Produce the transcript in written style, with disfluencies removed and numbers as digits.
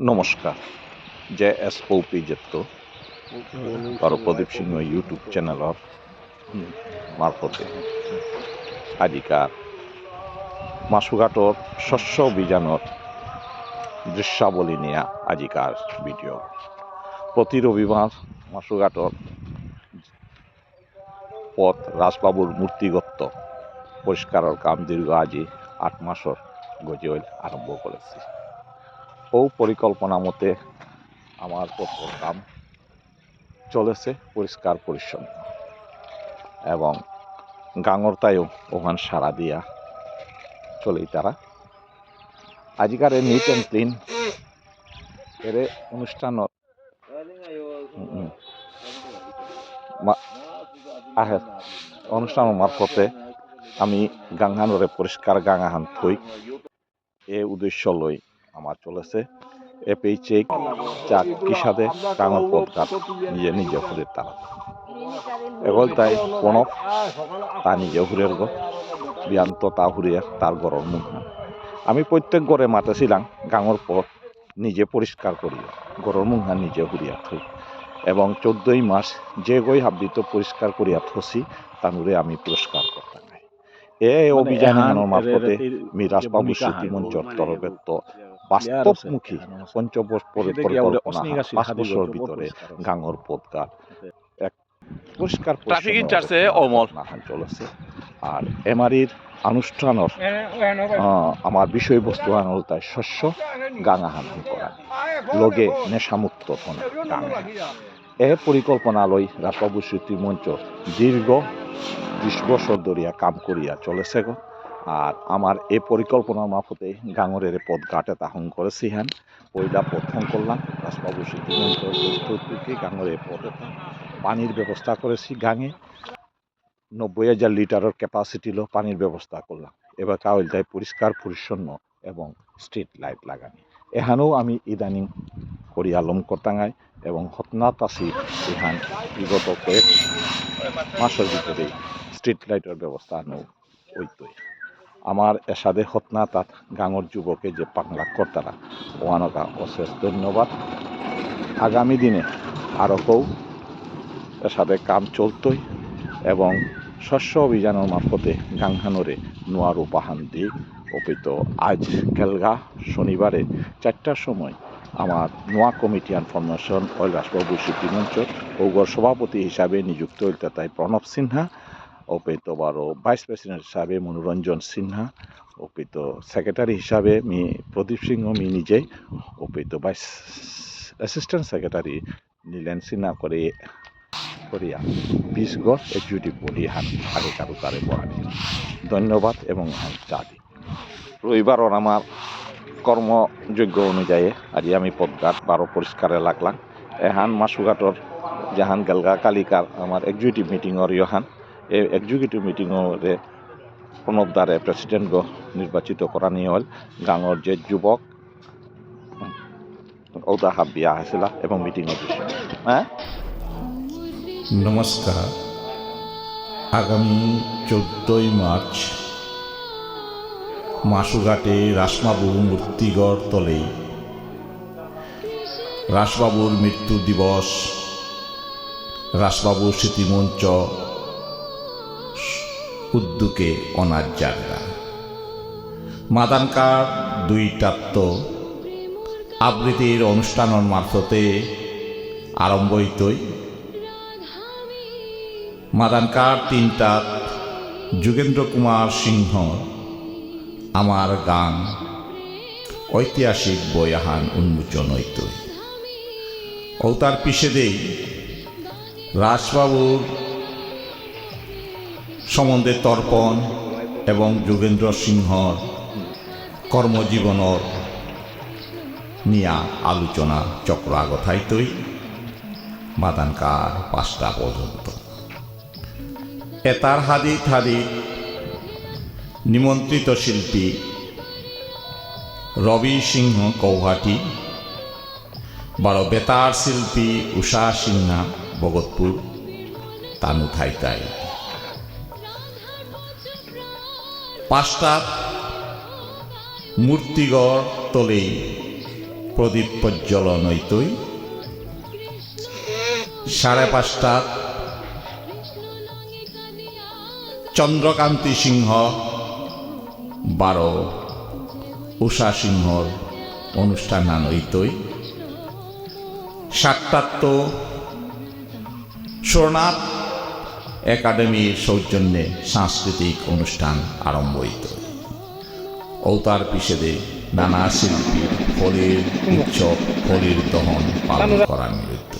নমস্কাৰ J S পৌপিজেত্তো আৰু প্ৰদীপ সিংহ YouTube চেনেলৰ মাৰফতে আজিকাৰ মাছুঘাটৰ স্বচ্ছ অভিযানৰ দৃশ্যাৱলী নিয়া আজিকাৰ ভিডিঅ' প্ৰতি ৰবিবাৰ মাছুঘাটৰ পথ ৰাজবাবুৰ মূৰ্তিগত পৰিষ্কাৰৰ কাম দীর্ঘ আজি ৮ মাসৰ গজল আৰম্ভ করেছে। ও পরিকল্পনা মতে আমার পথর কাম চলেছে পরিষ্কার পরিচ্ছন্ন এবং গাঙর তাইও ওখান সারা দিয়া চলেই তারা আজিকার নিট অ্যান্ড ক্লিন এর অনুষ্ঠানৰ অনুষ্ঠানৰ মারফতে আমি গাংহানরে পরিষ্কার গাঙাহান থই এই উদ্দেশ্য লই আমার চলেছে এপেই চেক চাক কিসাদে গাঙর পথঘাট নিজে নিজে ঘুরে তারা এগল তাই প্রণব তা নিজে ঘুরের গো বিয়ান্ত তা ঘুরিয়ে তার গড়ের মুখহান আমি প্রত্যেক গড়ে মাতেছিলাম গাঙর পথ নিজে পরিষ্কার করিয়া গড়ের মুখহান নিজে ঘুরিয়া থই এবং 14 মাস যে গই হাবিত পরিষ্কার করিয়া থসি তানুরে আমি পুরস্কার করতাম এই অভিযানের মারফতে রাজবাবু স্মৃতি মঞ্চর তরফের বাস্তবমুখী পঞ্চবর্ষ পরিকল্পনা 5 বছরের ভিতরে গাঙর পথঘাট এক পরিষ্কার ট্রাফিক ইনচার্জে অমল নাহান চলেছে আর এমআরির আনুষ্ঠানের আমার বিষয়বস্তু আনল তাই শস্য গাঙাহান করা লগে নেশামুক্ত গাঙা এই পরিকল্পনা লই রাজবাবু স্মৃতি মঞ্চ দীর্ঘ 20 বছর ধরিয়া কাম করিয়া চলেছে গো আর আমার এই পরিকল্পনার মারফতে গাঙরের পথঘাটে তাহন করেছি হ্যান পয়লা প্রথম করলাম রাজবাবু স্মৃতি মঞ্চ গাঙরের পথে পানির ব্যবস্থা করেছি গাঙে 90,000 লিটারের ক্যাপাসিটি লো পানির ব্যবস্থা করলাম এবার কাউলটাই পরিষ্কার পরিচ্ছন্ন এবং স্ট্রিট লাইট লাগানি এখানেও আমি ইদানিং করি আলম করতাঙ্গাই এবং হতনাথ আছি এখান বিগত কয়েক মাসের ভিতরে স্ট্রিট লাইটের ব্যবস্থা নৌ ওইতই আমার এসাদে হতনাথ গাঙর যুবকে যে পাংলা কর্তারা ওয়ানকা অশেষ ধন্যবাদ আগামী দিনে আরও কেউ এসাদে কাম চলতই এবং শস্য অভিযানের মারফতে গাংহানরে নোয়ার উপাহান দিয়ে অপিত আজ কেলগা শনিবারে 4টার সময় আমার নোয়া committee and formation oil Rajbabu স্মৃতি মঞ্চ ওগর সভাপতি হিসাবে নিযুক্ত হইতে তাই প্রণব সিনহা অপিত বারো ভাইস প্রেসিডেন্ট হিসাবে মনোরঞ্জন সিনহা অপিত সেক্রেটারি হিসাবে মি প্রদীপ সিংহ মি নিজেই অপিত ভাইস অ্যাসিস্ট্যান্ট সেক্রেটারি নীলেন সিনহা করে করিয়া 20 গড় এক্সিকিউটিভ বডি হান আগে কারো তারে পড়ানি ধন্যবাদ এবং চাঁদি রবিবারর আমার কর্মযোগ্য অনুযায়ী আজ আমি পথঘাট 12 পরিষ্কারে লাগলাম এহান মাছুঘাটর জাহান গেলগা কালিকার আমার এক্সিকিউটিভ মিটিংর ইহান এই এক্সিকিউটিভ মিটিংরে প্রণব দ্বারে প্রেসিডেন্ট গো নির্বাচিত করা নিয়ে হল গাঙর যে যুবক ওদা হাব বিয়া হয়েছিল এবং মিটিংয়ের বিষয় হ্যাঁ নমস্কার আগামী 14 মার্চ মাছুঘাটে রাসবাবু মূর্তিগড় তলে রাসবাবুর মৃত্যু দিবস রাসবাবু স্মৃতিমঞ্চ উদ্যোগে অনার জায়গা মাদানকার 2টাত্ত আবৃত্তির অনুষ্ঠানের মারফতে আরম্ভ হইতই মাদানকার 3টাত যোগেন্দ্র কুমার সিংহ আমার গান ঐতিহাসিক বয়াহান উন্মোচন হইত ও তার পিছেদেই রাজবাবুর সম্বন্ধে তর্পণ এবং যোগেন্দ্র সিংহর কর্মজীবনের নিয়া আলোচনা চক্র আগথাইতই মাদানকার 5টা পর্যন্ত এতার হাদিত নিমন্ত্রিত শিল্পী রবি সিংহ কৌহাটি বারো বেতার শিল্পী উষা সিনহা ভগতপুর তানু থাইতাই 5টা মূর্তিগড় তলেই প্রদীপ প্রজ্বলন হইতই 5:30 চন্দ্রকান্তি সিংহ 12 উষা সিংহর অনুষ্ঠান হইতই 7টা সোনার একাডেমির সৌজন্যে সাংস্কৃতিক অনুষ্ঠান আরম্ভ হইত। অবতার পিছেদে নানা শিল্পীর হোলির উৎসব হোলির দহন পালন করা মিলিত।